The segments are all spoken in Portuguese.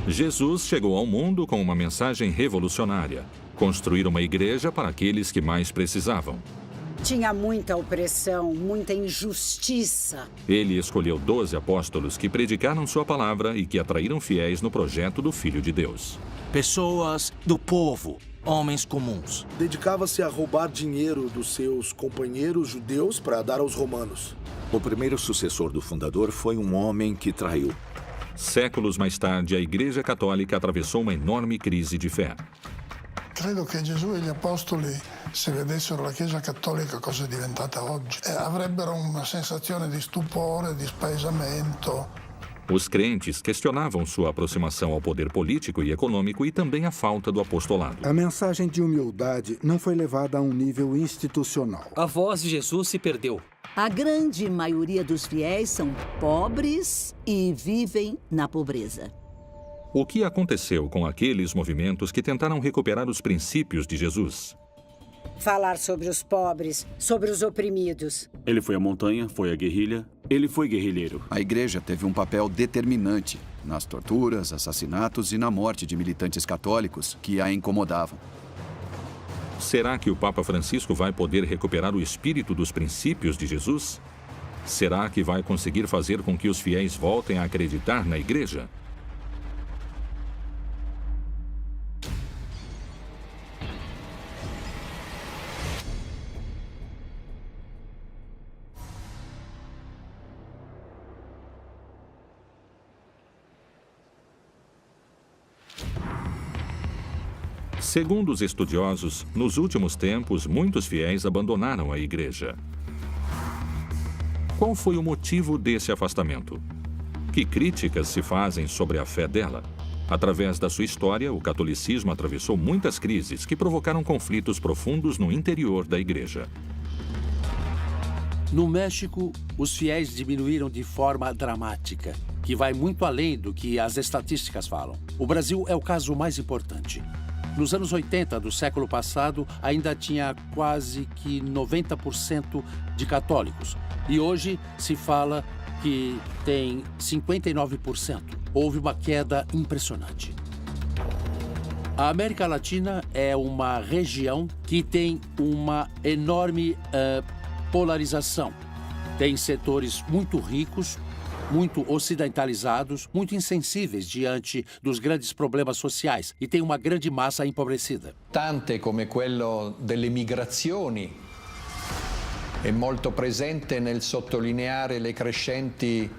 Jesus chegou ao mundo com uma mensagem revolucionária: construir uma igreja para aqueles que mais precisavam. Tinha muita opressão, muita injustiça. Ele escolheu 12 apóstolos que predicaram sua palavra e que atraíram fiéis no projeto do Filho de Deus. Pessoas do povo, homens comuns. Dedicava-se a roubar dinheiro dos seus companheiros judeus para dar aos romanos. O primeiro sucessor do fundador foi um homem que traiu. Séculos mais tarde, a Igreja Católica atravessou uma enorme crise de fé. Credo che Gesù e gli apostoli, se vedessero la Chiesa Cattolica cosa è diventata oggi, avrebbero una sensazione di stupore, di spaesamento. Os crentes questionavam sua aproximação ao poder político e econômico e também a falta do apostolado. A mensagem de humildade não foi levada a um nível institucional. A voz de Jesus se perdeu. A grande maioria dos fiéis são pobres e vivem na pobreza. O que aconteceu com aqueles movimentos que tentaram recuperar os princípios de Jesus? Falar sobre os pobres, sobre os oprimidos. Ele foi à montanha, foi à guerrilha, ele foi guerrilheiro. A igreja teve um papel determinante nas torturas, assassinatos e na morte de militantes católicos que a incomodavam. Será que o Papa Francisco vai poder recuperar o espírito dos princípios de Jesus? Será que vai conseguir fazer com que os fiéis voltem a acreditar na igreja? Segundo os estudiosos, nos últimos tempos, muitos fiéis abandonaram a igreja. Qual foi o motivo desse afastamento? Que críticas se fazem sobre a fé dela? Através da sua história, o catolicismo atravessou muitas crises que provocaram conflitos profundos no interior da igreja. No México, os fiéis diminuíram de forma dramática, que vai muito além do que as estatísticas falam. O Brasil é o caso mais importante. Nos anos 80 do século passado, ainda tinha quase que 90% de católicos. E hoje se fala que tem 59%. Houve uma queda impressionante. A América Latina é uma região que tem uma enorme polarização. Tem setores muito ricos, muito ocidentalizados, muito insensíveis diante dos grandes problemas sociais e tem uma grande massa empobrecida. Tante come quello delle migrazioni è molto presente nel sottolineare le crescenti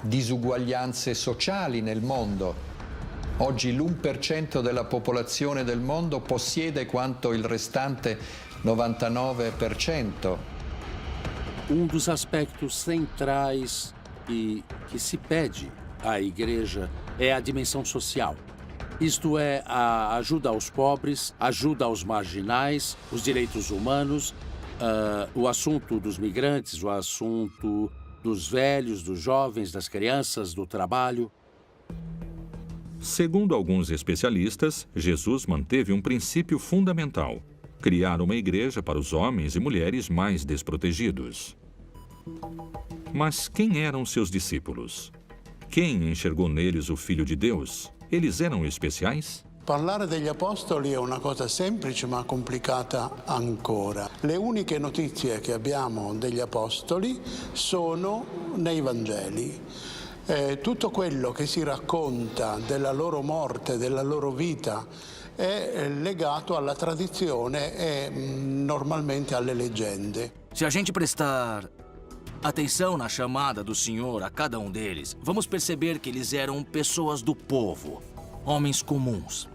disuguaglianze sociali nel mondo. Oggi l'1% della popolazione del mondo possiede quanto il restante 99%. Um dos aspectos centrais e que se pede à igreja é a dimensão social. Isto é, a ajuda aos pobres, ajuda aos marginais, os direitos humanos, o assunto dos migrantes, o assunto dos velhos, dos jovens, das crianças, do trabalho. Segundo alguns especialistas, Jesus manteve um princípio fundamental: criar uma igreja para os homens e mulheres mais desprotegidos. Mas quem eram seus discípulos? Quem enxergou neles o Filho de Deus? Eles eram especiais? Parlare degli apostoli è una cosa semplice ma complicata ancora. Le uniche notizie che abbiamo degli apostoli sono nei Vangeli. Tutto quello che si racconta della loro morte, della loro vita, è legato alla tradizione e normalmente alle leggende. Se a gente prestar atenção na chamada do Senhor a cada um deles, vamos perceber que eles eram pessoas do povo, homens comuns.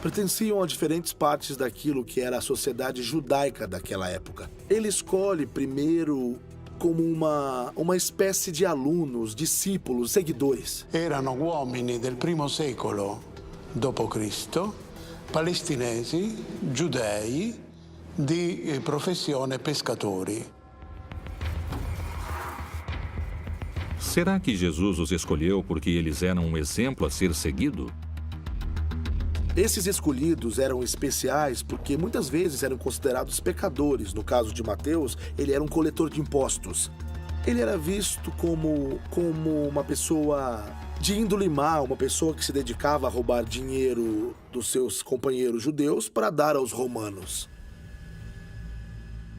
Pertenciam a diferentes partes daquilo que era a sociedade judaica daquela época. Ele escolhe primeiro como uma espécie de alunos, discípulos, seguidores. Erano uomini del primo secolo d.C., palestinesi, giudei, di professione pescatori. Será que Jesus os escolheu porque eles eram um exemplo a ser seguido? Esses escolhidos eram especiais porque muitas vezes eram considerados pecadores. No caso de Mateus, ele era um coletor de impostos. Ele era visto como uma pessoa de índole má, uma pessoa que se dedicava a roubar dinheiro dos seus companheiros judeus para dar aos romanos.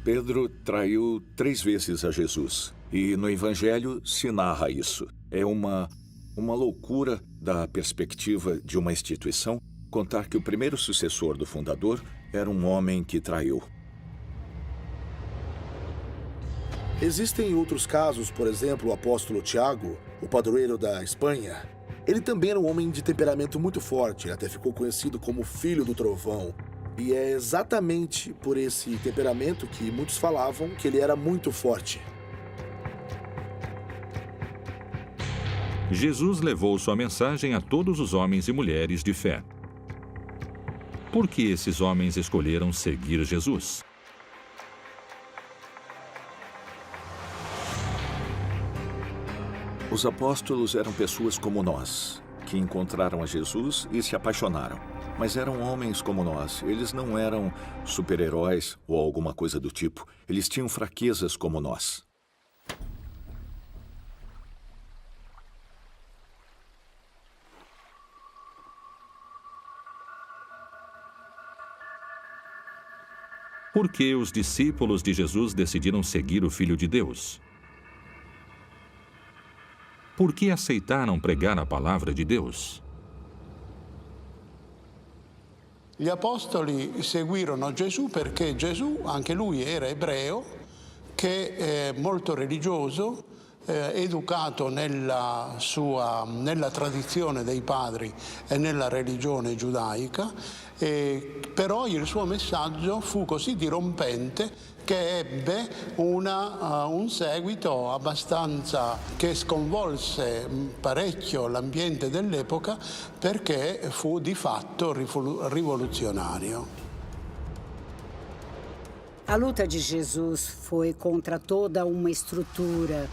Pedro traiu 3 vezes a Jesus. E no Evangelho se narra isso. É uma loucura da perspectiva de uma instituição contar que o primeiro sucessor do fundador era um homem que traiu. Existem outros casos, por exemplo, o apóstolo Tiago, o padroeiro da Espanha. Ele também era um homem de temperamento muito forte, até ficou conhecido como filho do trovão. E é exatamente por esse temperamento que muitos falavam que ele era muito forte. Jesus levou sua mensagem a todos os homens e mulheres de fé. Por que esses homens escolheram seguir Jesus? Os apóstolos eram pessoas como nós, que encontraram a Jesus e se apaixonaram. Mas eram homens como nós. Eles não eram super-heróis ou alguma coisa do tipo. Eles tinham fraquezas como nós. Por que os discípulos de Jesus decidiram seguir o Filho de Deus? Por que aceitaram pregar a palavra di Deus? Gli apostoli seguirono Gesù perché Gesù, anche lui era ebreo, che è molto religioso, educato nella tradizione dei padri e nella religione giudaica, però il suo messaggio fu così dirompente che ebbe un seguito abbastanza che sconvolse parecchio l'ambiente dell'epoca perché fu di fatto rivoluzionario. A luta de Jesus foi contra toda uma estrutura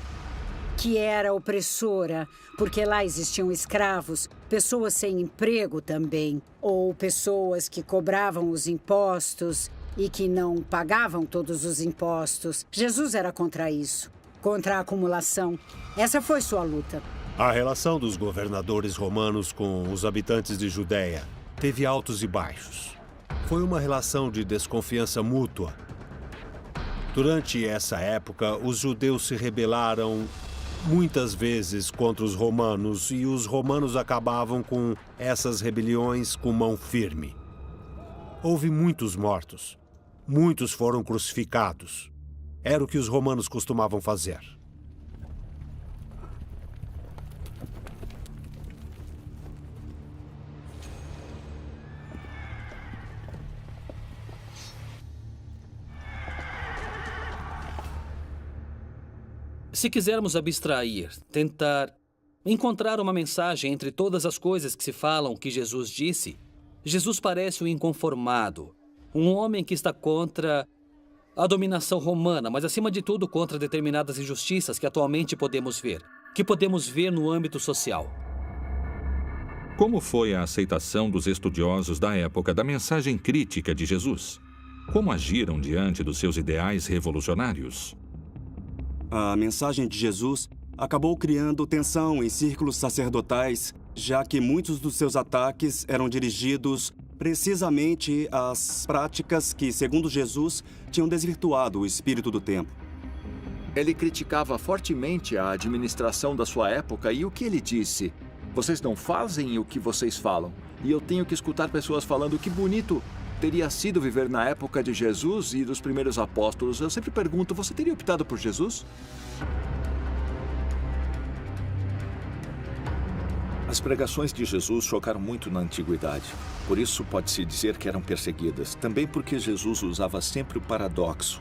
que era opressora, porque lá existiam escravos, pessoas sem emprego também, ou pessoas que cobravam os impostos e que não pagavam todos os impostos. Jesus era contra isso, contra a acumulação. Essa foi sua luta. A relação dos governadores romanos com os habitantes de Judeia teve altos e baixos. Foi uma relação de desconfiança mútua. Durante essa época, os judeus se rebelaram muitas vezes contra os romanos e os romanos acabavam com essas rebeliões com mão firme. Houve muitos mortos. Muitos foram crucificados. Era o que os romanos costumavam fazer. Se quisermos abstrair, tentar encontrar uma mensagem entre todas as coisas que se falam que Jesus disse, Jesus parece um inconformado, um homem que está contra a dominação romana, mas acima de tudo contra determinadas injustiças que atualmente podemos ver, no âmbito social. Como foi a aceitação dos estudiosos da época da mensagem crítica de Jesus? Como agiram diante dos seus ideais revolucionários? A mensagem de Jesus acabou criando tensão em círculos sacerdotais, já que muitos dos seus ataques eram dirigidos precisamente às práticas que, segundo Jesus, tinham desvirtuado o espírito do tempo. Ele criticava fortemente a administração da sua época e o que ele disse? Vocês não fazem o que vocês falam. E eu tenho que escutar pessoas falando que bonito teria sido viver na época de Jesus e dos primeiros apóstolos. Eu sempre pergunto, você teria optado por Jesus? As pregações de Jesus chocaram muito na antiguidade. Por isso pode-se dizer que eram perseguidas. Também porque Jesus usava sempre o paradoxo.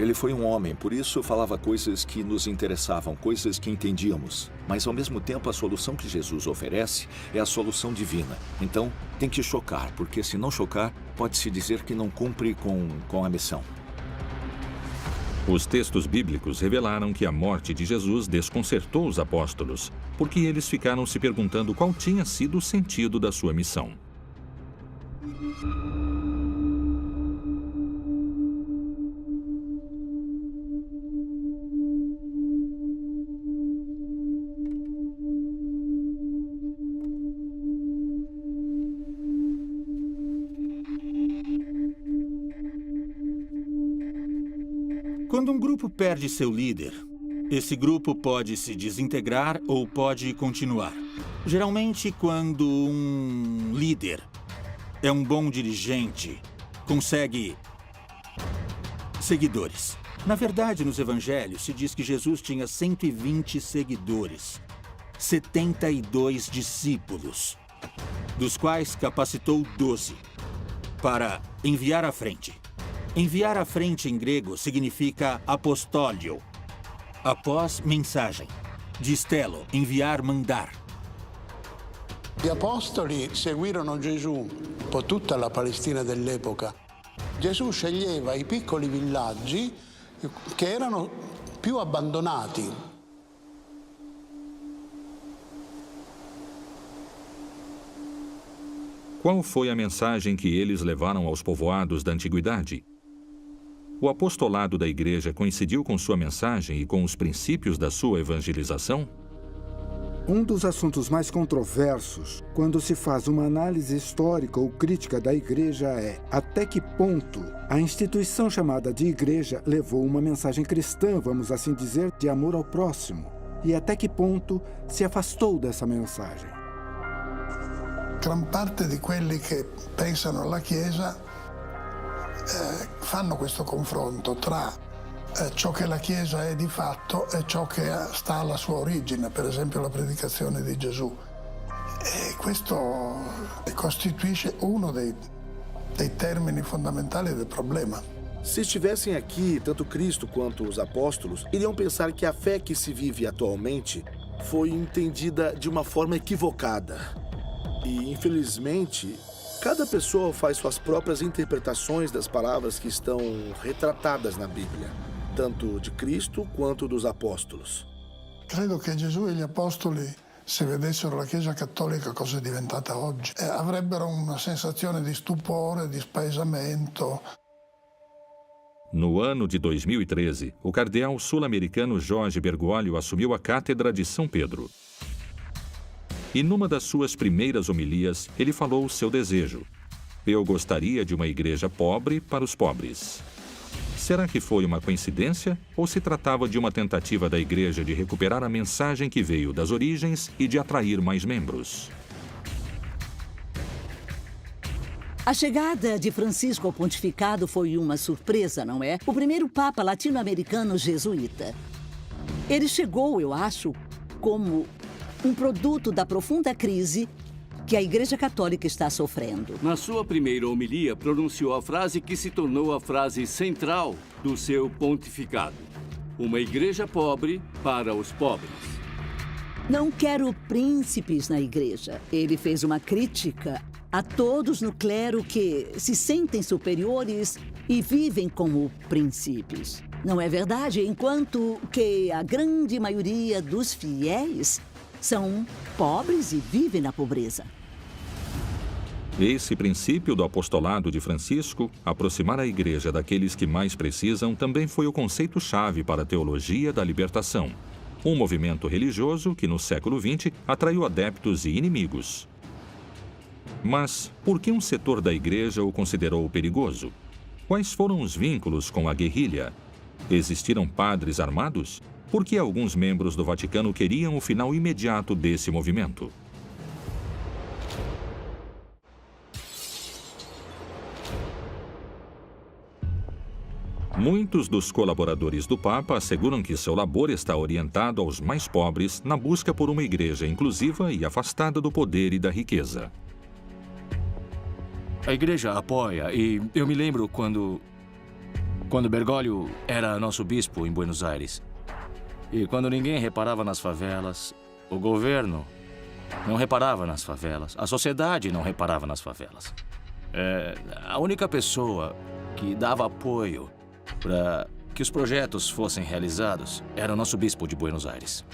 Ele foi um homem, por isso falava coisas que nos interessavam, coisas que entendíamos. Mas, ao mesmo tempo, a solução que Jesus oferece é a solução divina. Então, tem que chocar, porque se não chocar, pode-se dizer que não cumpre com a missão. Os textos bíblicos revelaram que a morte de Jesus desconcertou os apóstolos, porque eles ficaram se perguntando qual tinha sido o sentido da sua missão. Quando um grupo perde seu líder, esse grupo pode se desintegrar ou pode continuar. Geralmente, quando um líder é um bom dirigente, consegue seguidores. Na verdade, nos evangelhos, se diz que Jesus tinha 120 seguidores, 72 discípulos, dos quais capacitou 12 para enviar à frente. Enviar à frente em grego significa apostólio, após mensagem. Distelo, enviar, mandar. Gli apostoli seguirono Gesù per tutta la Palestina dell'epoca. Gesù sceglieva i piccoli villaggi che erano più abbandonati. Qual foi a mensagem que eles levaram aos povoados da antiguidade? O apostolado da igreja coincidiu com sua mensagem e com os princípios da sua evangelização? Um dos assuntos mais controversos, quando se faz uma análise histórica ou crítica da igreja, é até que ponto a instituição chamada de igreja levou uma mensagem cristã, vamos assim dizer, de amor ao próximo, e até que ponto se afastou dessa mensagem. Gran parte di quelli che pensano alla Chiesa fanno questo confronto tra ciò che la Chiesa è di fatto e ciò che sta alla sua origine, per esempio la predicazione di Gesù. E questo costituisce uno dei termini fondamentali del problema. Se estivessem aqui, tanto Cristo quanto os apóstolos iriam pensar que a fé que se vive atualmente foi entendida de uma forma equivocada. E, infelizmente, cada pessoa faz suas próprias interpretações das palavras que estão retratadas na Bíblia, tanto de Cristo quanto dos apóstolos. Credo che Gesù e gli apostoli, se vedessero la Chiesa cattolica cosa è diventata oggi, avrebbero una sensazione di stupore, di spaesamento. No ano de 2013, o cardeal sul-americano Jorge Bergoglio assumiu a cátedra de São Pedro. E numa das suas primeiras homilias, ele falou o seu desejo. Eu gostaria de uma igreja pobre para os pobres. Será que foi uma coincidência ou se tratava de uma tentativa da igreja de recuperar a mensagem que veio das origens e de atrair mais membros? A chegada de Francisco ao pontificado foi uma surpresa, não é? O primeiro papa latino-americano jesuíta. Ele chegou, eu acho, como um produto da profunda crise que a Igreja Católica está sofrendo. Na sua primeira homilia, pronunciou a frase que se tornou a frase central do seu pontificado. Uma igreja pobre para os pobres. Não quero príncipes na igreja. Ele fez uma crítica a todos no clero que se sentem superiores e vivem como príncipes. Não é verdade? Enquanto que a grande maioria dos fiéis são pobres e vivem na pobreza. Esse princípio do apostolado de Francisco, aproximar a igreja daqueles que mais precisam, também foi o conceito-chave para a teologia da libertação. Um movimento religioso que, no século XX, atraiu adeptos e inimigos. Mas por que um setor da igreja o considerou perigoso? Quais foram os vínculos com a guerrilha? Existiram padres armados? Por que alguns membros do Vaticano queriam o final imediato desse movimento? Muitos dos colaboradores do Papa asseguram que seu labor está orientado aos mais pobres na busca por uma igreja inclusiva e afastada do poder e da riqueza. A igreja apoia, e eu me lembro quando Bergoglio era nosso bispo em Buenos Aires. E quando ninguém reparava nas favelas, o governo não reparava nas favelas, a sociedade não reparava nas favelas. A única pessoa que dava apoio para que os projetos fossem realizados era o nosso bispo de Buenos Aires.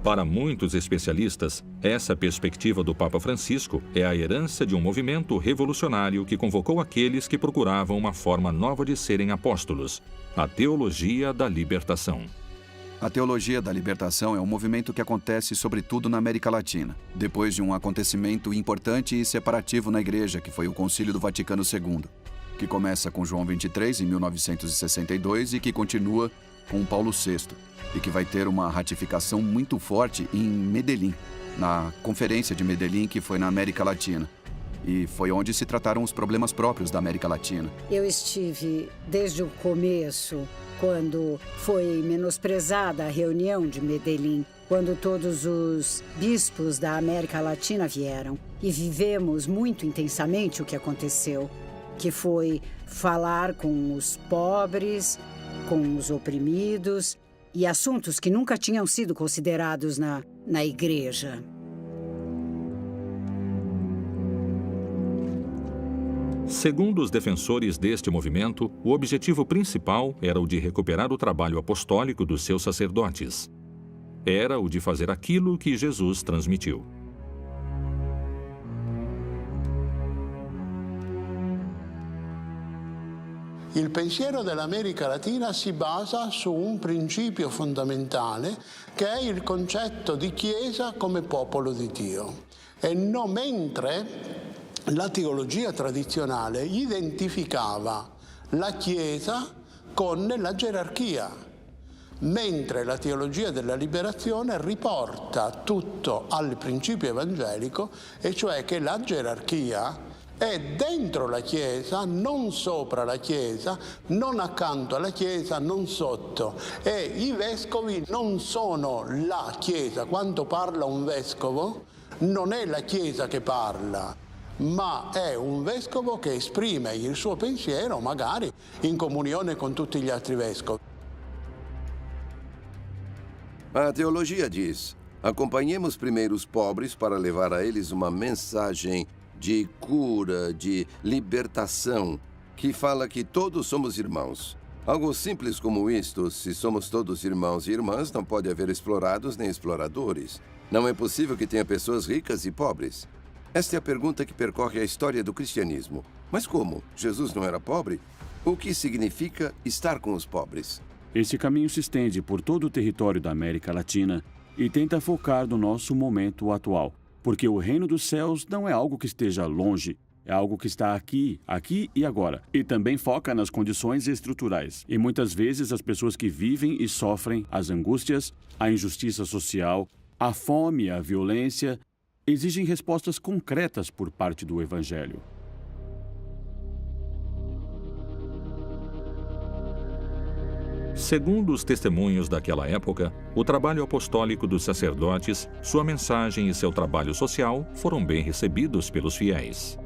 Para muitos especialistas, essa perspectiva do Papa Francisco é a herança de um movimento revolucionário que convocou aqueles que procuravam uma forma nova de serem apóstolos, a teologia da libertação. A teologia da libertação é um movimento que acontece sobretudo na América Latina, depois de um acontecimento importante e separativo na Igreja, que foi o Concílio do Vaticano II. que começa com João 23, em 1962, e que continua com Paulo VI, e que vai ter uma ratificação muito forte em Medellín, na Conferência de Medellín, que foi na América Latina. E foi onde se trataram os problemas próprios da América Latina. Eu estive desde o começo, quando foi menosprezada a reunião de Medellín, quando todos os bispos da América Latina vieram. E vivemos muito intensamente o que aconteceu, que foi falar com os pobres, com os oprimidos, e assuntos que nunca tinham sido considerados na igreja. Segundo os defensores deste movimento, o objetivo principal era o de recuperar o trabalho apostólico dos seus sacerdotes. Era o de fazer aquilo que Jesus transmitiu. Il pensiero dell'America Latina si basa su un principio fondamentale che è il concetto di Chiesa come popolo di Dio. E non mentre la teologia tradizionale identificava la Chiesa con la gerarchia, mentre la teologia della liberazione riporta tutto al principio evangelico, e cioè che la gerarchia è dentro la Chiesa, non sopra la Chiesa, non accanto alla Chiesa, non sotto. E i vescovi non sono la Chiesa. Quando parla un vescovo, non è la Chiesa che parla, ma è un vescovo che esprime il suo pensiero, magari in comunione con tutti gli altri vescovi. A teologia diz: acompanhemos primeiro os pobres para levar a eles uma mensagem de cura, de libertação, que fala que todos somos irmãos. Algo simples como isto: se somos todos irmãos e irmãs, não pode haver explorados nem exploradores. Não é possível que tenha pessoas ricas e pobres. Esta é a pergunta que percorre a história do cristianismo. Mas como? Jesus não era pobre? O que significa estar com os pobres? Esse caminho se estende por todo o território da América Latina e tenta focar no nosso momento atual, porque o reino dos céus não é algo que esteja longe, é algo que está aqui e agora. E também foca nas condições estruturais. E muitas vezes as pessoas que vivem e sofrem as angústias, a injustiça social, a fome, a violência, exigem respostas concretas por parte do Evangelho. Segundo os testemunhos daquela época, o trabalho apostólico dos sacerdotes, sua mensagem e seu trabalho social foram bem recebidos pelos fiéis.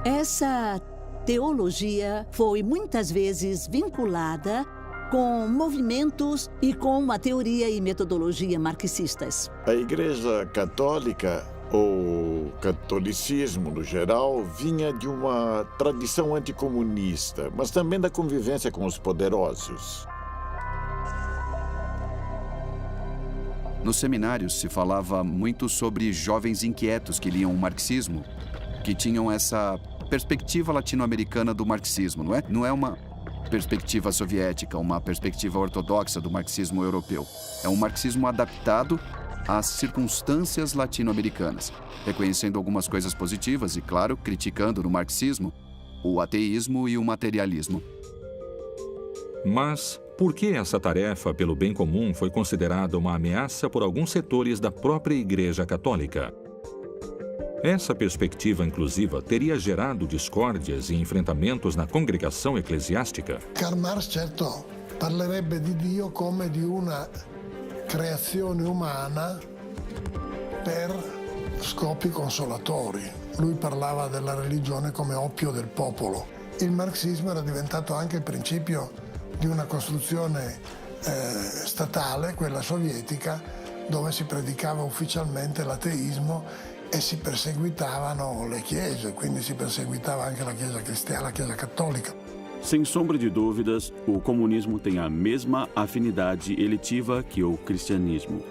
Essa teologia foi muitas vezes vinculada com movimentos e com uma teoria e metodologia marxistas. A Igreja Católica, ou catolicismo no geral, vinha de uma tradição anticomunista, mas também da convivência com os poderosos. Nos seminários se falava muito sobre jovens inquietos que liam o marxismo, que tinham essa perspectiva latino-americana do marxismo, não é? Não é uma perspectiva soviética, uma perspectiva ortodoxa do marxismo europeu. É um marxismo adaptado às circunstâncias latino-americanas, reconhecendo algumas coisas positivas e, claro, criticando no marxismo o ateísmo e o materialismo. Mas por que essa tarefa pelo bem comum foi considerada uma ameaça por alguns setores da própria Igreja Católica? Essa perspectiva inclusiva teria gerado discórdias e enfrentamentos na congregação eclesiástica? Karl Marx, certo, parlerebbe di Dio come di una creazione umana per scopi consolatori. Lui parlava della religione come oppio del popolo. Il marxismo era diventato anche il principio di una costruzione statale, quella sovietica, dove si predicava ufficialmente l'ateismo e si perseguitavano le chiese, quindi si perseguitava anche la Chiesa cristiana, la Chiesa cattolica. Sem sombra de dúvidas, o comunismo tem a mesma afinidade eletiva que o cristianismo.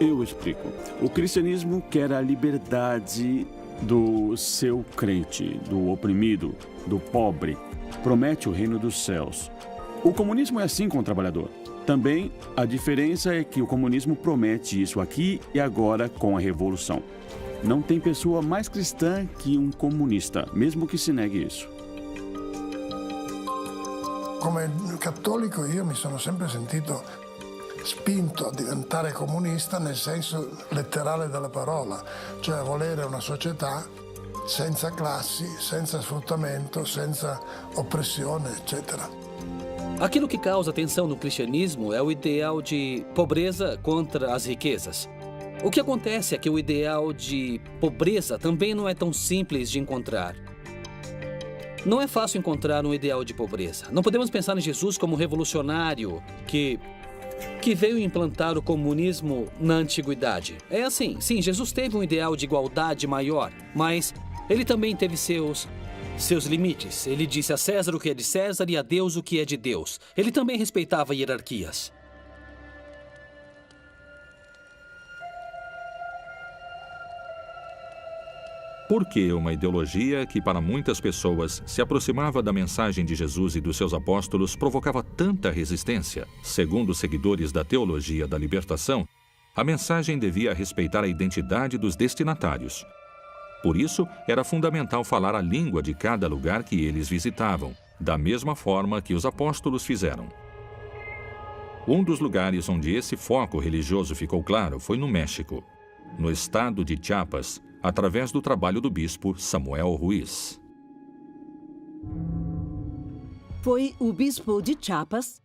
Eu explico. O cristianismo quer a liberdade do seu crente, do oprimido, do pobre. Promete o reino dos céus. O comunismo é assim com o trabalhador. Também a diferença é que o comunismo promete isso aqui e agora com a revolução. Não tem pessoa mais cristã que um comunista, mesmo que se negue isso. Come cattolico io mi sono sempre sentito spinto a diventare comunista nel senso letterale della parola, cioè a volere una società senza classi, senza sfruttamento, senza oppressione, eccetera. Aquilo que causa tensão no cristianismo é o ideal de pobreza contra as riquezas. O que acontece é que o ideal de pobreza também não é tão simples de encontrar. Não é fácil encontrar um ideal de pobreza. Não podemos pensar em Jesus como um revolucionário que veio implantar o comunismo na antiguidade. É assim, sim, Jesus teve um ideal de igualdade maior, mas ele também teve seus limites. Ele disse a César o que é de César e a Deus o que é de Deus. Ele também respeitava hierarquias. Por que uma ideologia que para muitas pessoas se aproximava da mensagem de Jesus e dos seus apóstolos provocava tanta resistência? Segundo os seguidores da teologia da libertação, a mensagem devia respeitar a identidade dos destinatários. Por isso, era fundamental falar a língua de cada lugar que eles visitavam, da mesma forma que os apóstolos fizeram. Um dos lugares onde esse foco religioso ficou claro foi no México, no estado de Chiapas, através do trabalho do bispo Samuel Ruiz. Foi o bispo de Chiapas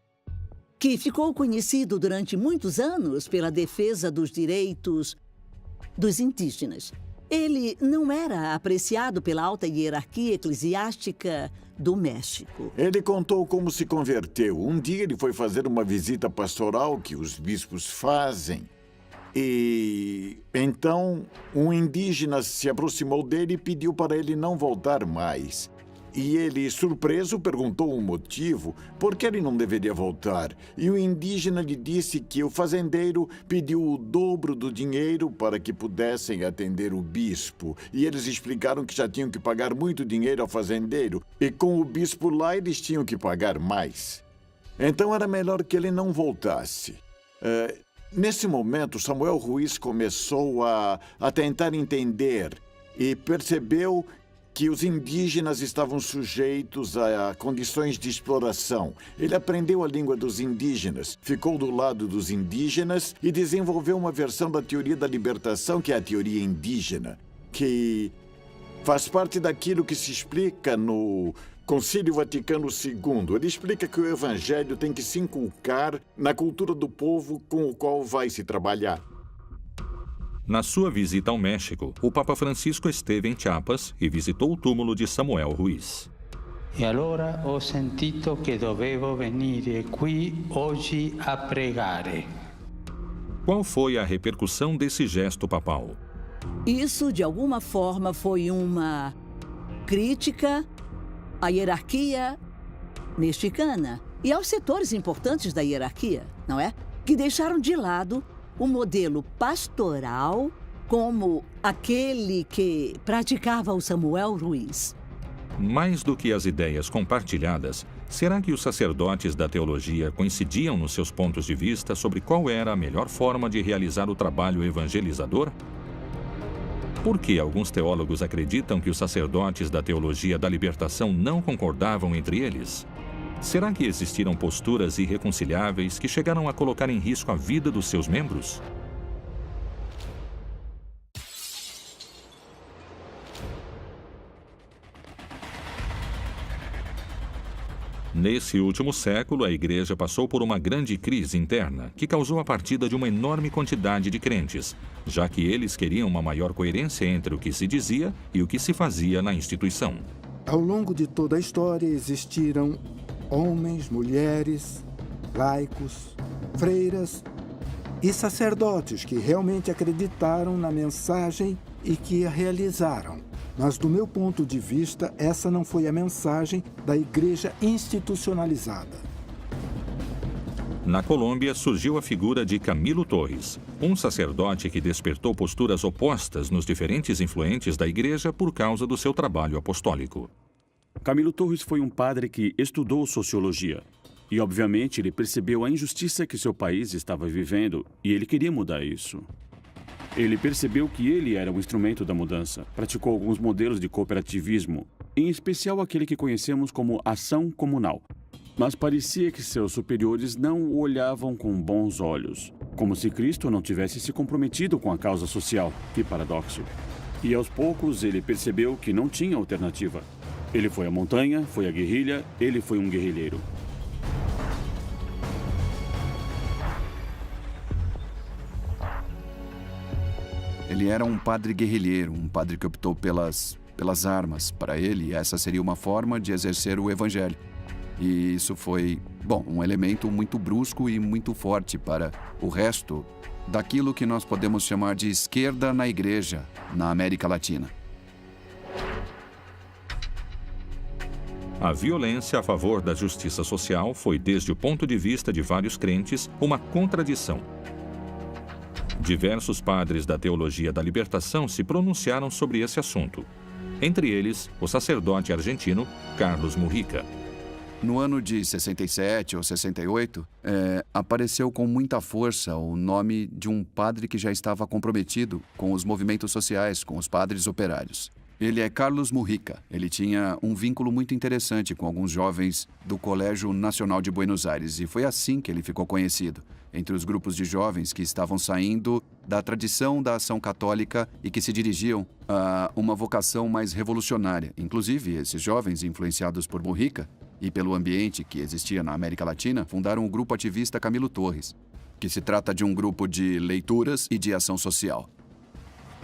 que ficou conhecido durante muitos anos pela defesa dos direitos dos indígenas. Ele não era apreciado pela alta hierarquia eclesiástica do México. Ele contou como se converteu. Um dia ele foi fazer uma visita pastoral que os bispos fazem. E então um indígena se aproximou dele e pediu para ele não voltar mais. E ele, surpreso, perguntou o motivo, por que ele não deveria voltar. E o indígena lhe disse que o fazendeiro pediu o dobro do dinheiro para que pudessem atender o bispo. E eles explicaram que já tinham que pagar muito dinheiro ao fazendeiro. E com o bispo lá, eles tinham que pagar mais. Então era melhor que ele não voltasse. Nesse momento, Samuel Ruiz começou a tentar entender e percebeu que os indígenas estavam sujeitos a condições de exploração. Ele aprendeu a língua dos indígenas, ficou do lado dos indígenas e desenvolveu uma versão da teoria da libertação, que é a teoria indígena, que faz parte daquilo que se explica no Concílio Vaticano II. Ele explica que o evangelho tem que se inculcar na cultura do povo com o qual vai se trabalhar. Na sua visita ao México, o Papa Francisco esteve em Chiapas e visitou o túmulo de Samuel Ruiz. E allora ho sentito che dovevo venire qui oggi a pregare. Qual foi a repercussão desse gesto papal? Isso, de alguma forma, foi uma crítica à hierarquia mexicana e aos setores importantes da hierarquia, não é? Que deixaram de lado o modelo pastoral como aquele que praticava o Samuel Ruiz. Mais do que as ideias compartilhadas, será que os sacerdotes da teologia coincidiam nos seus pontos de vista sobre qual era a melhor forma de realizar o trabalho evangelizador? Por que alguns teólogos acreditam que os sacerdotes da teologia da libertação não concordavam entre eles? Será que existiram posturas irreconciliáveis que chegaram a colocar em risco a vida dos seus membros? Nesse último século, a Igreja passou por uma grande crise interna que causou a partida de uma enorme quantidade de crentes, já que eles queriam uma maior coerência entre o que se dizia e o que se fazia na instituição. Ao longo de toda a história existiram homens, mulheres, laicos, freiras e sacerdotes que realmente acreditaram na mensagem e que a realizaram. Mas, do meu ponto de vista, essa não foi a mensagem da igreja institucionalizada. Na Colômbia, surgiu a figura de Camilo Torres, um sacerdote que despertou posturas opostas nos diferentes influentes da igreja por causa do seu trabalho apostólico. Camilo Torres foi um padre que estudou sociologia. E, obviamente, ele percebeu a injustiça que seu país estava vivendo e ele queria mudar isso. Ele percebeu que ele era um instrumento da mudança. Praticou alguns modelos de cooperativismo, em especial aquele que conhecemos como ação comunal. Mas parecia que seus superiores não o olhavam com bons olhos, como se Cristo não tivesse se comprometido com a causa social. Que paradoxo. E aos poucos ele percebeu que não tinha alternativa. Ele foi à montanha, foi à guerrilha, ele foi um guerrilheiro. Ele era um padre guerrilheiro, um padre que optou pelas armas. Para ele, essa seria uma forma de exercer o evangelho. E isso foi, um elemento muito brusco e muito forte para o resto daquilo que nós podemos chamar de esquerda na igreja, na América Latina. A violência a favor da justiça social foi, desde o ponto de vista de vários crentes, uma contradição. Diversos padres da teologia da libertação se pronunciaram sobre esse assunto. Entre eles, o sacerdote argentino Carlos Mujica. No ano de 67 ou 68, apareceu com muita força o nome de um padre que já estava comprometido com os movimentos sociais, com os padres operários. Ele é Carlos Mujica. Ele tinha um vínculo muito interessante com alguns jovens do Colégio Nacional de Buenos Aires, e foi assim que ele ficou conhecido, entre os grupos de jovens que estavam saindo da tradição da ação católica e que se dirigiam a uma vocação mais revolucionária. Inclusive, esses jovens, influenciados por Mujica e pelo ambiente que existia na América Latina, fundaram o grupo ativista Camilo Torres, que se trata de um grupo de leituras e de ação social.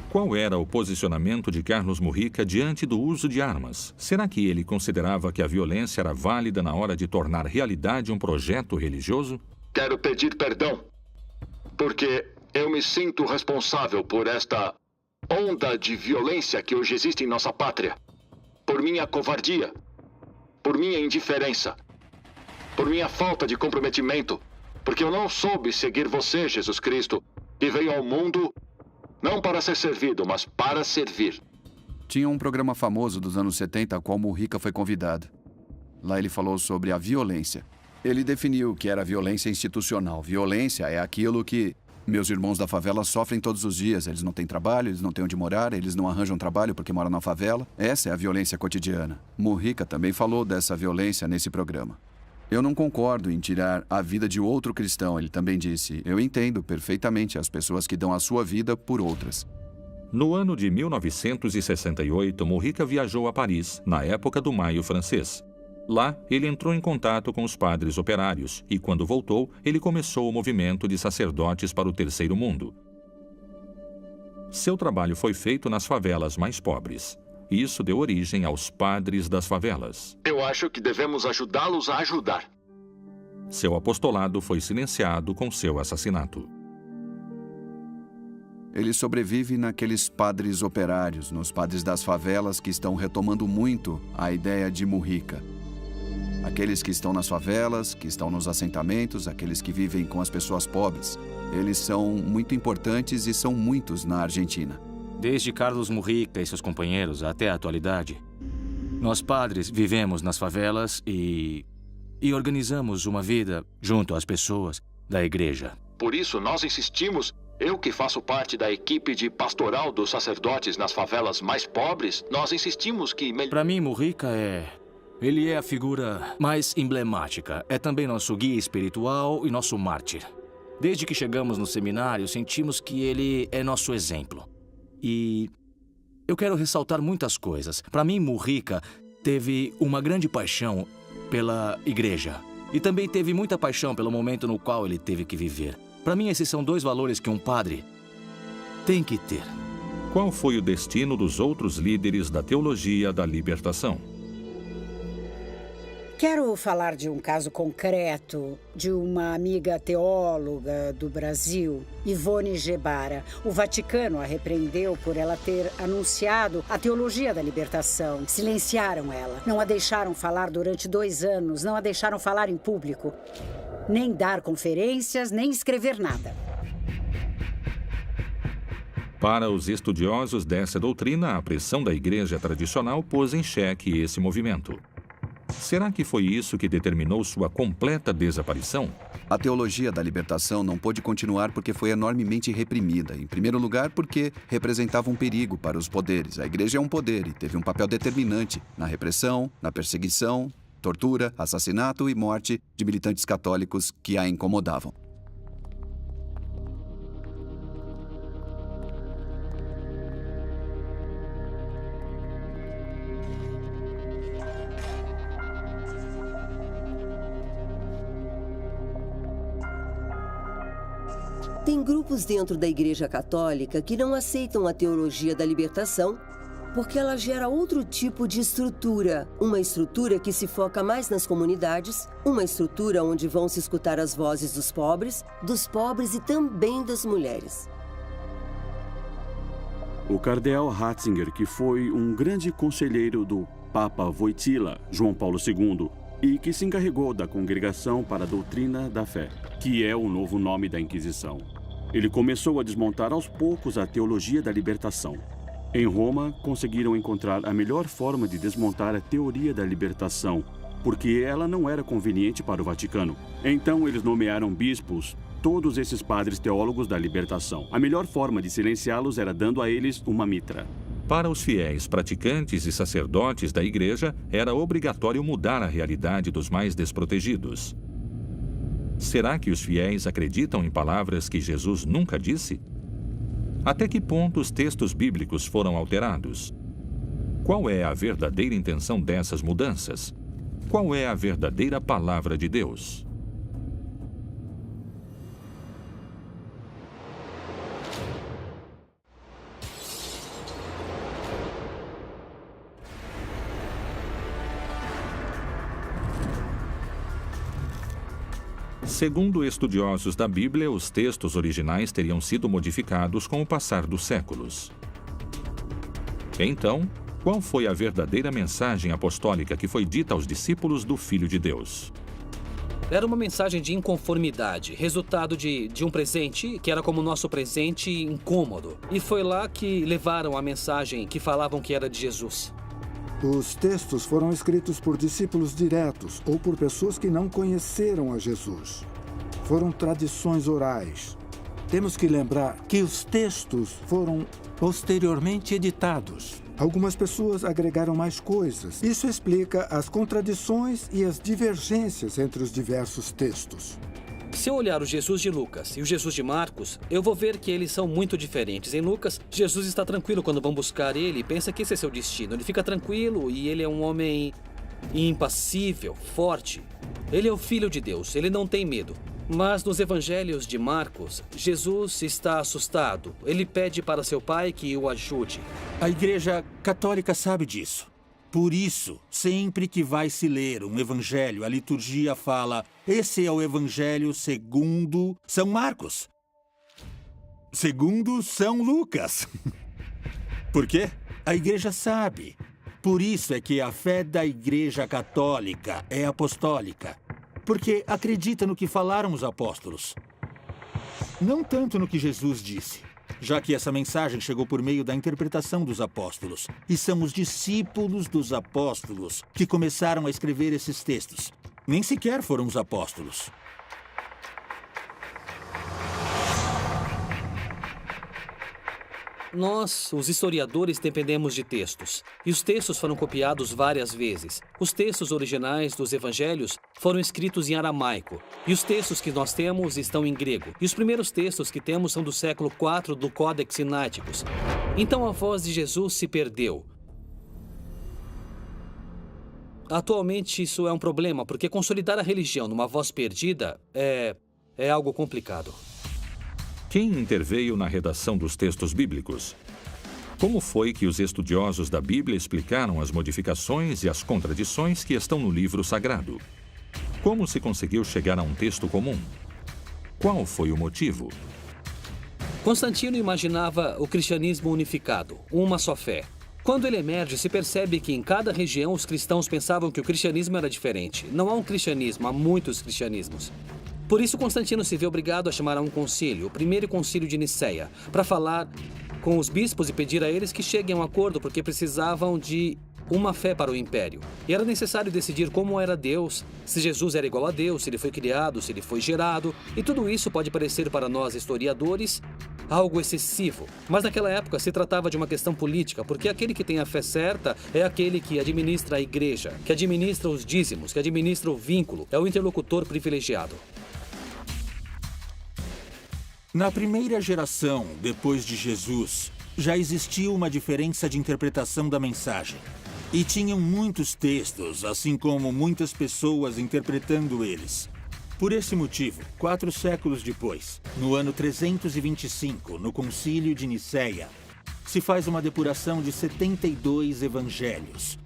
Qual era o posicionamento de Carlos Mujica diante do uso de armas? Será que ele considerava que a violência era válida na hora de tornar realidade um projeto religioso? Quero pedir perdão, porque eu me sinto responsável por esta onda de violência que hoje existe em nossa pátria. Por minha covardia, por minha indiferença, por minha falta de comprometimento, porque eu não soube seguir você, Jesus Cristo, que veio ao mundo não para ser servido, mas para servir. Tinha um programa famoso dos anos 70 a qual Mujica foi convidado. Lá ele falou sobre a violência. Ele definiu que era violência institucional. Violência é aquilo que meus irmãos da favela sofrem todos os dias. Eles não têm trabalho, eles não têm onde morar, eles não arranjam trabalho porque moram na favela. Essa é a violência cotidiana. Mujica também falou dessa violência nesse programa. Eu não concordo em tirar a vida de outro cristão, ele também disse. Eu entendo perfeitamente as pessoas que dão a sua vida por outras. No ano de 1968, Mujica viajou a Paris, na época do Maio francês. Lá, ele entrou em contato com os padres operários e, quando voltou, ele começou o movimento de sacerdotes para o Terceiro Mundo. Seu trabalho foi feito nas favelas mais pobres. Isso deu origem aos padres das favelas. Eu acho que devemos ajudá-los a ajudar. Seu apostolado foi silenciado com seu assassinato. Ele sobrevive naqueles padres operários, nos padres das favelas que estão retomando muito a ideia de Mujica. Aqueles que estão nas favelas, que estão nos assentamentos, aqueles que vivem com as pessoas pobres. Eles são muito importantes e são muitos na Argentina. Desde Carlos Mujica e seus companheiros até a atualidade, nós padres vivemos nas favelas e organizamos uma vida junto às pessoas da igreja. Por isso, nós insistimos, eu que faço parte da equipe de pastoral dos sacerdotes nas favelas mais pobres, nós insistimos que... Para mim, Mujica Ele é a figura mais emblemática. É também nosso guia espiritual e nosso mártir. Desde que chegamos no seminário, sentimos que ele é nosso exemplo. E eu quero ressaltar muitas coisas. Para mim, Mujica teve uma grande paixão pela igreja. E também teve muita paixão pelo momento no qual ele teve que viver. Para mim, esses são dois valores que um padre tem que ter. Qual foi o destino dos outros líderes da teologia da libertação? Quero falar de um caso concreto de uma amiga teóloga do Brasil, Ivone Gebara. O Vaticano a repreendeu por ela ter anunciado a teologia da libertação. Silenciaram ela. Não a deixaram falar durante 2 anos. Não a deixaram falar em público. Nem dar conferências, nem escrever nada. Para os estudiosos dessa doutrina, a pressão da igreja tradicional pôs em xeque esse movimento. Será que foi isso que determinou sua completa desaparição? A teologia da libertação não pôde continuar porque foi enormemente reprimida. Em primeiro lugar, porque representava um perigo para os poderes. A igreja é um poder e teve um papel determinante na repressão, na perseguição, tortura, assassinato e morte de militantes católicos que a incomodavam. Tem grupos dentro da Igreja Católica que não aceitam a teologia da libertação porque ela gera outro tipo de estrutura. Uma estrutura que se foca mais nas comunidades, uma estrutura onde vão se escutar as vozes dos pobres e também das mulheres. O cardeal Ratzinger, que foi um grande conselheiro do Papa Wojtyła, João Paulo II, e que se encarregou da Congregação para a Doutrina da Fé, que é o novo nome da Inquisição. Ele começou a desmontar aos poucos a teologia da libertação. Em Roma, conseguiram encontrar a melhor forma de desmontar a teoria da libertação, porque ela não era conveniente para o Vaticano. Então, eles nomearam bispos, todos esses padres teólogos da libertação. A melhor forma de silenciá-los era dando a eles uma mitra. Para os fiéis praticantes e sacerdotes da igreja, era obrigatório mudar a realidade dos mais desprotegidos. Será que os fiéis acreditam em palavras que Jesus nunca disse? Até que ponto os textos bíblicos foram alterados? Qual é a verdadeira intenção dessas mudanças? Qual é a verdadeira palavra de Deus? Segundo estudiosos da Bíblia, os textos originais teriam sido modificados com o passar dos séculos. Então, qual foi a verdadeira mensagem apostólica que foi dita aos discípulos do Filho de Deus? Era uma mensagem de inconformidade, resultado de um presente que era como o nosso presente incômodo. E foi lá que levaram a mensagem que falavam que era de Jesus. Os textos foram escritos por discípulos diretos ou por pessoas que não conheceram a Jesus. Foram tradições orais. Temos que lembrar que os textos foram posteriormente editados. Algumas pessoas agregaram mais coisas. Isso explica as contradições e as divergências entre os diversos textos. Se eu olhar o Jesus de Lucas e o Jesus de Marcos, eu vou ver que eles são muito diferentes. Em Lucas, Jesus está tranquilo quando vão buscar ele e pensa que esse é seu destino. Ele fica tranquilo e ele é um homem impassível, forte. Ele é o Filho de Deus, ele não tem medo. Mas nos evangelhos de Marcos, Jesus está assustado. Ele pede para seu pai que o ajude. A Igreja Católica sabe disso. Por isso, sempre que vai se ler um evangelho, a liturgia fala: esse é o evangelho segundo São Marcos. Segundo São Lucas. Por quê? A igreja sabe. Por isso é que a fé da Igreja Católica é apostólica. Porque acredita no que falaram os apóstolos. Não tanto no que Jesus disse, já que essa mensagem chegou por meio da interpretação dos apóstolos. E são os discípulos dos apóstolos que começaram a escrever esses textos. Nem sequer foram os apóstolos. Nós, os historiadores, dependemos de textos. E os textos foram copiados várias vezes. Os textos originais dos evangelhos foram escritos em aramaico. E os textos que nós temos estão em grego. E os primeiros textos que temos são do século IV do Codex Sinaiticus. Então a voz de Jesus se perdeu. Atualmente isso é um problema, porque consolidar a religião numa voz perdida é algo complicado. Quem interveio na redação dos textos bíblicos? Como foi que os estudiosos da Bíblia explicaram as modificações e as contradições que estão no livro sagrado? Como se conseguiu chegar a um texto comum? Qual foi o motivo? Constantino imaginava o cristianismo unificado, uma só fé. Quando ele emerge, se percebe que em cada região os cristãos pensavam que o cristianismo era diferente. Não há um cristianismo, há muitos cristianismos. Por isso, Constantino se vê obrigado a chamar a um concílio, o primeiro concílio de Niceia, para falar com os bispos e pedir a eles que cheguem a um acordo, porque precisavam de uma fé para o império. E era necessário decidir como era Deus, se Jesus era igual a Deus, se ele foi criado, se ele foi gerado. E tudo isso pode parecer para nós historiadores algo excessivo. Mas naquela época se tratava de uma questão política, porque aquele que tem a fé certa é aquele que administra a igreja, que administra os dízimos, que administra o vínculo, é o interlocutor privilegiado. Na primeira geração, depois de Jesus, já existia uma diferença de interpretação da mensagem. E tinham muitos textos, assim como muitas pessoas interpretando eles. Por esse motivo, 4 séculos depois, no ano 325, no Concílio de Nicéia, se faz uma depuração de 72 evangelhos.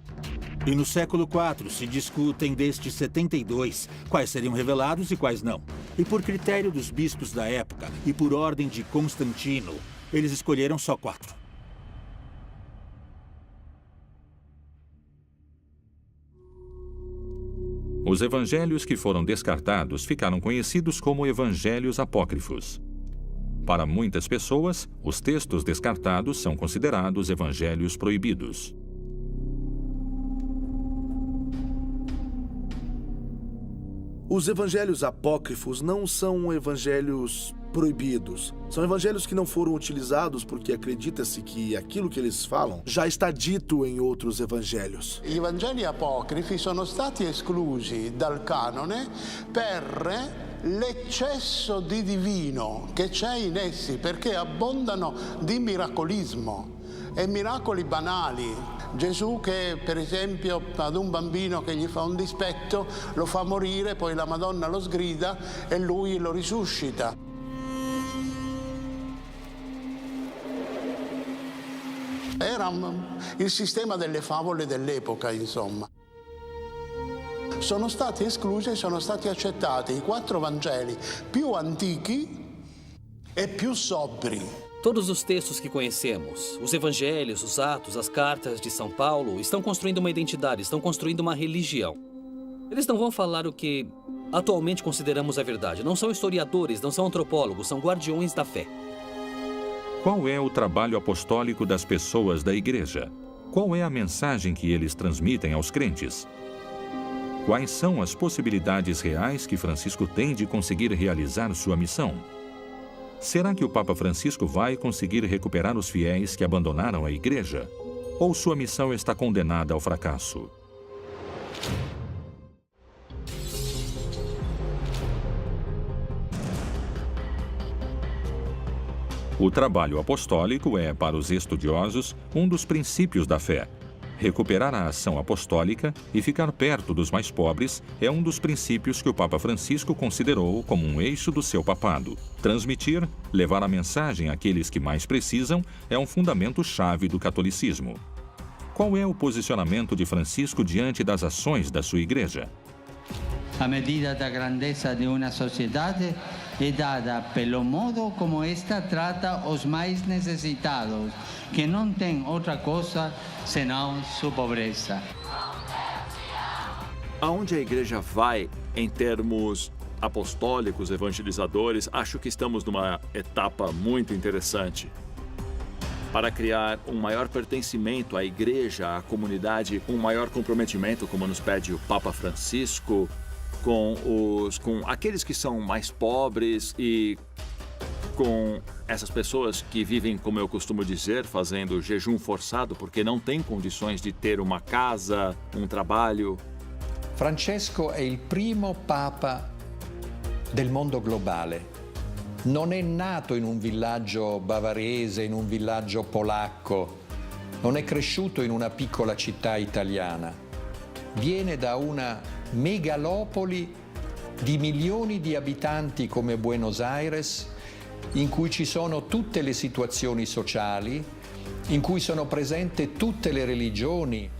E no século IV se discutem destes 72 quais seriam revelados e quais não. E por critério dos bispos da época e por ordem de Constantino, eles escolheram só 4. Os evangelhos que foram descartados ficaram conhecidos como evangelhos apócrifos. Para muitas pessoas, os textos descartados são considerados evangelhos proibidos. Os evangelhos apócrifos não são evangelhos proibidos. São evangelhos que não foram utilizados porque acredita-se que aquilo que eles falam já está dito em outros evangelhos. I Vangeli apocrifi sono stati esclusi dal canone per l'eccesso di divino che c'è in essi, perché abbondano di miracolismo e miracoli banali. Gesù che per esempio ad un bambino che gli fa un dispetto lo fa morire, poi la Madonna lo sgrida e lui lo risuscita. Era il sistema delle favole dell'epoca, insomma. Sono stati esclusi e sono stati accettati i 4 Vangeli più antichi e più sobri. Todos os textos que conhecemos, os evangelhos, os atos, as cartas de São Paulo, estão construindo uma identidade, estão construindo uma religião. Eles não vão falar o que atualmente consideramos a verdade. Não são historiadores, não são antropólogos, são guardiões da fé. Qual é o trabalho apostólico das pessoas da igreja? Qual é a mensagem que eles transmitem aos crentes? Quais são as possibilidades reais que Francisco tem de conseguir realizar sua missão? Será que o Papa Francisco vai conseguir recuperar os fiéis que abandonaram a igreja? Ou sua missão está condenada ao fracasso? O trabalho apostólico é, para os estudiosos, um dos princípios da fé. Recuperar a ação apostólica e ficar perto dos mais pobres é um dos princípios que o Papa Francisco considerou como um eixo do seu papado. Transmitir, levar a mensagem àqueles que mais precisam é um fundamento-chave do catolicismo. Qual é o posicionamento de Francisco diante das ações da sua igreja? A medida da grandeza de uma sociedade é dada pelo modo como esta trata os mais necessitados, que não tem outra coisa senão sua pobreza. Aonde a igreja vai em termos apostólicos, evangelizadores, acho que estamos numa etapa muito interessante. Para criar um maior pertencimento à igreja, à comunidade, um maior comprometimento, como nos pede o Papa Francisco, com aqueles que são mais pobres e com essas pessoas que vivem, como eu costumo dizer, fazendo jejum forçado porque não têm condições de ter uma casa, um trabalho. Francesco è il primo papa del mondo globale. Non è nato in un villaggio bavarese, in un villaggio polacco, non è cresciuto in una piccola città italiana. Viene da una megalopoli di milioni di abitanti come Buenos Aires, in cui ci sono tutte le situazioni sociali, in cui sono presenti tutte le religioni.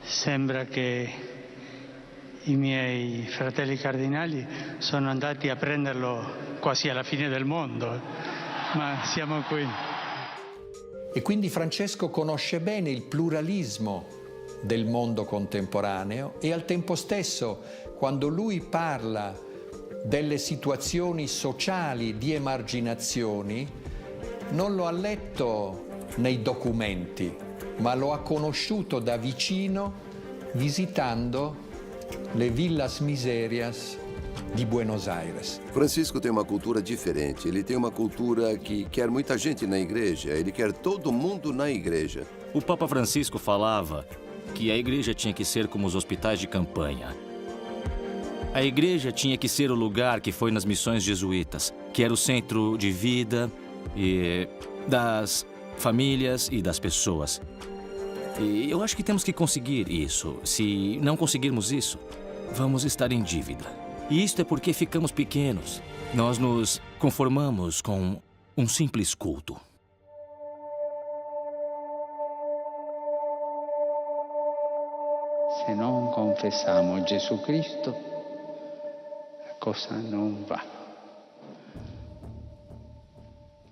Sembra che i miei fratelli cardinali sono andati a prenderlo quasi alla fine del mondo, ma siamo qui. E quindi Francesco conosce bene il pluralismo del mondo contemporaneo e al tempo stesso, quando lui parla delle situazioni sociali di emarginazioni, non lo ha letto nei documenti, ma lo ha conosciuto da vicino visitando le villas miserias de Buenos Aires. Francisco tem uma cultura diferente. Ele tem uma cultura que quer muita gente na igreja. Ele quer todo mundo na igreja. O Papa Francisco falava que a igreja tinha que ser como os hospitais de campanha. A igreja tinha que ser o lugar que foi nas missões jesuítas, que era o centro de vida e das famílias e das pessoas. E eu acho que temos que conseguir isso. Se não conseguirmos isso, vamos estar em dívida. E isto é porque ficamos pequenos. Nós nos conformamos com um simples culto. Se non confessiamo Gesù Cristo, la cosa non va.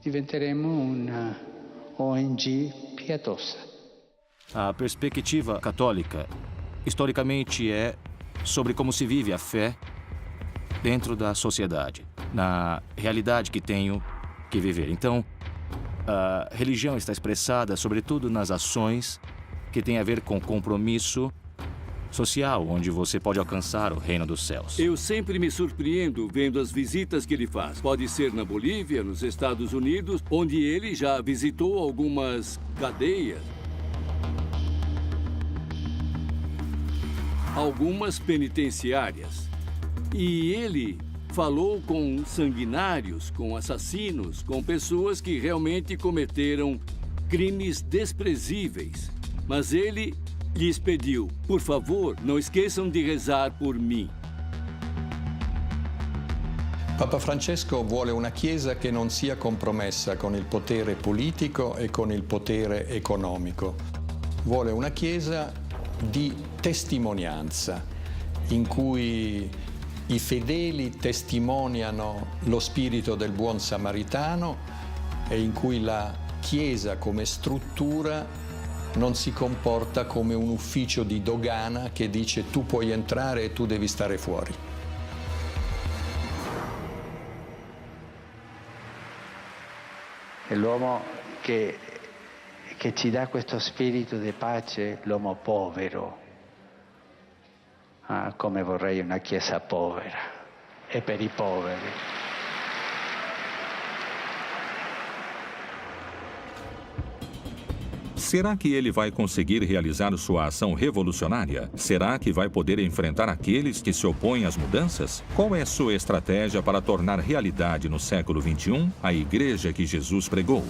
Diventeremo una ONG pietosa. A perspectiva católica, historicamente, é sobre como se vive a fé dentro da sociedade, na realidade que tenho que viver. Então, a religião está expressada, sobretudo, nas ações que têm a ver com compromisso social, onde você pode alcançar o reino dos céus. Eu sempre me surpreendo vendo as visitas que ele faz. Pode ser na Bolívia, nos Estados Unidos, onde ele já visitou algumas cadeias, algumas penitenciárias. E ele falou com sanguinários, com assassinos, com pessoas que realmente cometeram crimes desprezíveis. Mas ele lhes pediu, por favor, não esqueçam de rezar por mim. Papa Francesco vuole una Chiesa che non sia compromessa con il potere politico e con il potere economico. Vuole una Chiesa di testimonianza, in cui i fedeli testimoniano lo spirito del buon samaritano e in cui la Chiesa come struttura non si comporta come un ufficio di dogana che dice tu puoi entrare e tu devi stare fuori. È l'uomo che ci dà questo spirito di pace, l'uomo povero. Ah, come vorrei una Chiesa povera e per i poveri. Será que ele vai conseguir realizar sua ação revolucionária? Será que vai poder enfrentar aqueles que se opõem às mudanças? Qual é sua estratégia para tornar realidade no século XXI a igreja que Jesus pregou?